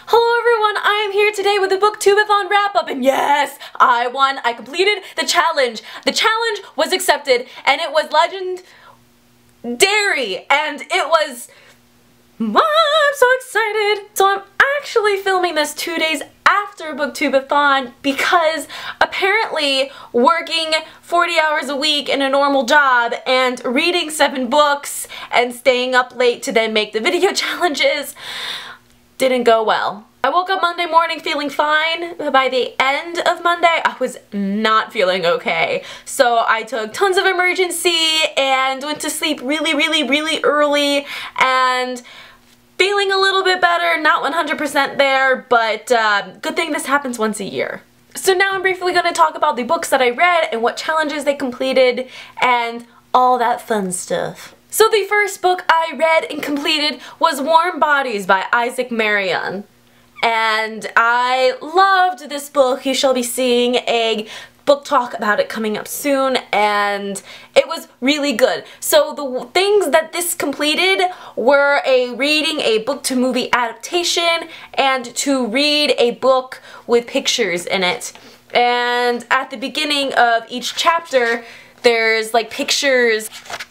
Hello everyone, I am here today with a BookTubeAthon Wrap Up, and yes, I won. I completed the challenge. The challenge was accepted, and it was legendary, and it was... I'm so excited. So I'm actually filming this 2 days after BookTubeAthon because apparently working 40 hours a week in a normal job and reading 7 books and staying up late to then make the video challenges didn't go well. I woke up Monday morning feeling fine, but by the end of Monday I was not feeling okay. So I took tons of emergency and went to sleep really early and feeling a little bit better, not 100% there, but good thing this happens once a year. So now I'm briefly going to talk about the books that I read and what challenges they completed and all that fun stuff. So the first book I read and completed was Warm Bodies by Isaac Marion. And I loved this book. You shall be seeing a book talk about it coming up soon, and it was really good. So the things that this completed were reading a book to movie adaptation and to read a book with pictures in it. And at the beginning of each chapter there's like pictures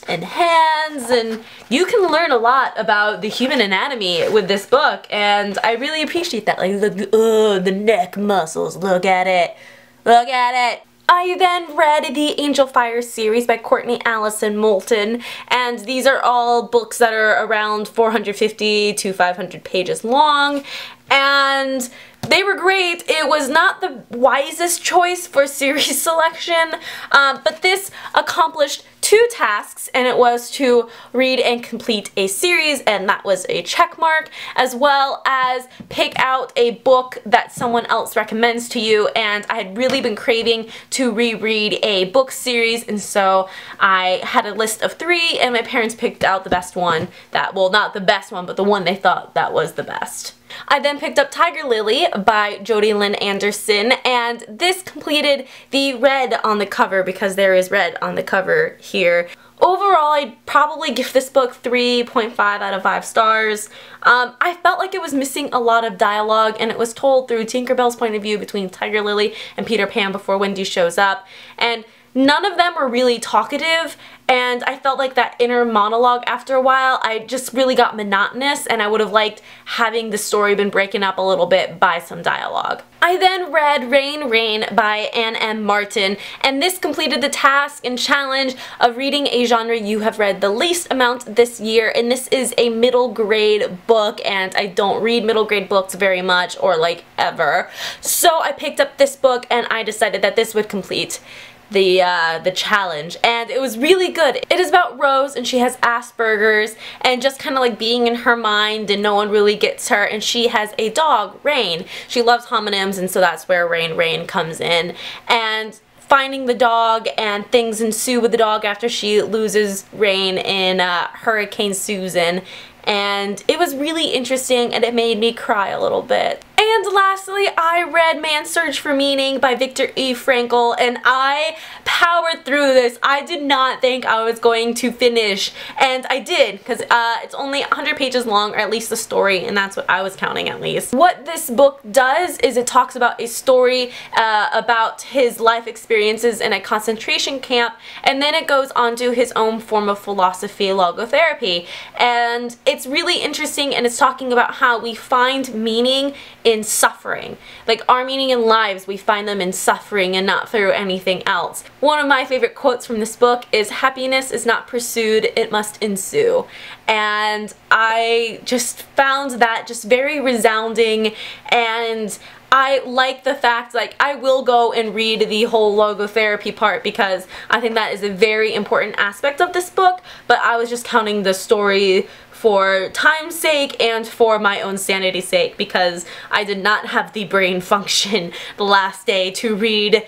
and hands, and you can learn a lot about the human anatomy with this book, and I really appreciate that. Like, look, the neck muscles, look at it. Look at it. I then read the Angel Fire series by Courtney Allison Moulton, and these are all books that are around 450 to 500 pages long, and they were great. It was not the wisest choice for series selection, but this accomplished 2 tasks, and it was to read and complete a series, and that was a check mark, as well as pick out a book that someone else recommends to you. And I had really been craving to reread a book series, and so I had a list of 3, and my parents picked out the best one, well, not the best one, but the one they thought that was the best. I then picked up Tiger Lily by Jodi Lynn Anderson, and this completed the red on the cover because there is red on the cover here. Overall, I'd probably give this book 3.5 out of 5 stars. I felt like it was missing a lot of dialogue, and it was told through Tinkerbell's point of view between Tiger Lily and Peter Pan before Wendy shows up, and none of them were really talkative, and I felt like that inner monologue after a while, I just really got monotonous, and I would have liked having the story been broken up a little bit by some dialogue. I then read Rain, Rain by Anne M. Martin, and this completed the task and challenge of reading a genre you have read the least amount this year, and this is a middle grade book, and I don't read middle grade books very much, or like ever. So I picked up this book, and I decided that this would complete the challenge, and it was really good. It is about Rose, and she has Asperger's, and just kind of like being in her mind, and no one really gets her, and she has a dog, Rain. She loves homonyms, and so that's where Rain Rain comes in, and finding the dog, and things ensue with the dog after she loses Rain in Hurricane Susan, and it was really interesting, and it made me cry a little bit. And lastly, I read Man's Search for Meaning by Viktor E. Frankl, and I powered through this. I did not think I was going to finish, and I did, because it's only 100 pages long, or at least the story, and that's what I was counting at least. What this book does is it talks about a story about his life experiences in a concentration camp, and then it goes on to his own form of philosophy, logotherapy, and it's really interesting, and it's talking about how we find meaning in suffering. Like, our meaning in lives, we find them in suffering and not through anything else. One of my favorite quotes from this book is, "Happiness is not pursued, it must ensue." And I just found that just very resounding, and I like the fact, like, I will go and read the whole logotherapy part because I think that is a very important aspect of this book, but I was just counting the story for time's sake and for my own sanity's sake because I did not have the brain function the last day to read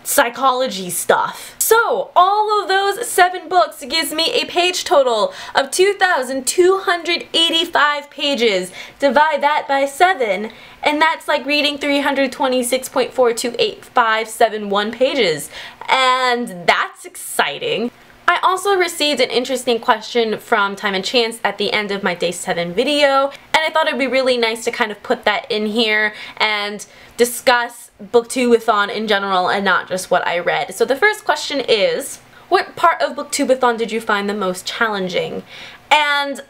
psychology stuff. So all of those 7 books gives me a page total of 2,285 pages. Divide that by 7, and that's like reading 326.428,571 pages, and that's exciting. I also received an interesting question from Time and Chance at the end of my Day 7 video, and and I thought it'd be really nice to kind of put that in here and discuss BookTubeAthon in general and not just what I read. So the first question is, what part of BookTubeAthon did you find the most challenging? And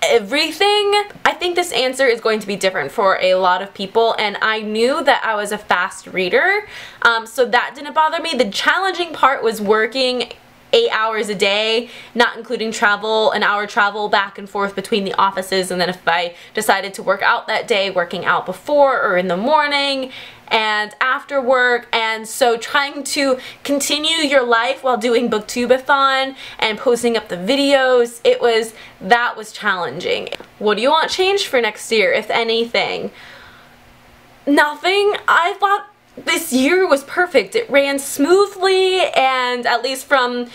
everything. I think this answer is going to be different for a lot of people, and I knew that I was a fast reader, so that didn't bother me. The challenging part was working 8 hours a day, not including travel, an hour travel back and forth between the offices, and then if I decided to work out that day, working out before or in the morning and after work. And so trying to continue your life while doing BookTubeAthon and posting up the videos, that was challenging. What do you want changed for next year, if anything? Nothing. I thought this year was perfect. It ran smoothly, and at least from,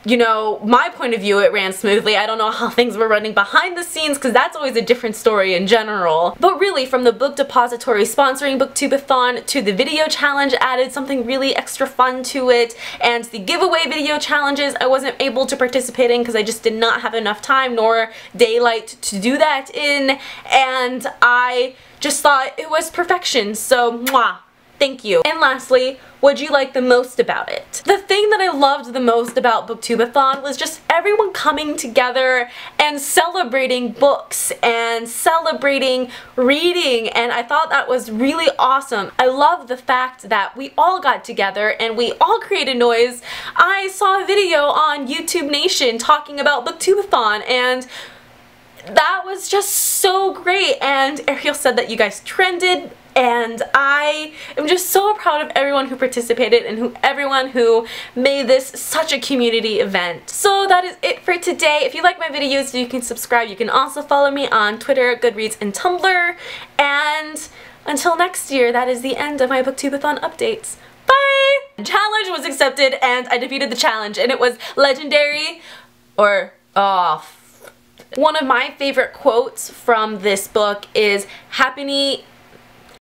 you know, my point of view, it ran smoothly. I don't know how things were running behind the scenes, because that's always a different story in general. But really, from the book depository sponsoring BookTubeAthon to the video challenge added something really extra fun to it, and the giveaway video challenges I wasn't able to participate in because I just did not have enough time nor daylight to do that in, and I just thought it was perfection. So, mwah! Thank you. And lastly, what'd you like the most about it? The thing that I loved the most about BookTubeAthon was just everyone coming together and celebrating books and celebrating reading, and I thought that was really awesome. I love the fact that we all got together and we all created noise. I saw a video on YouTube Nation talking about BookTubeAthon, and that was just so great, and Ariel said that you guys trended, and I am just so proud of everyone who participated and everyone who made this such a community event. So that is it for today. If you like my videos, you can subscribe. You can also follow me on Twitter, Goodreads, and Tumblr. And until next year, that is the end of my BookTubeAthon updates. Bye! The challenge was accepted, and I defeated the challenge, and it was legendary, or, one of my favorite quotes from this book is,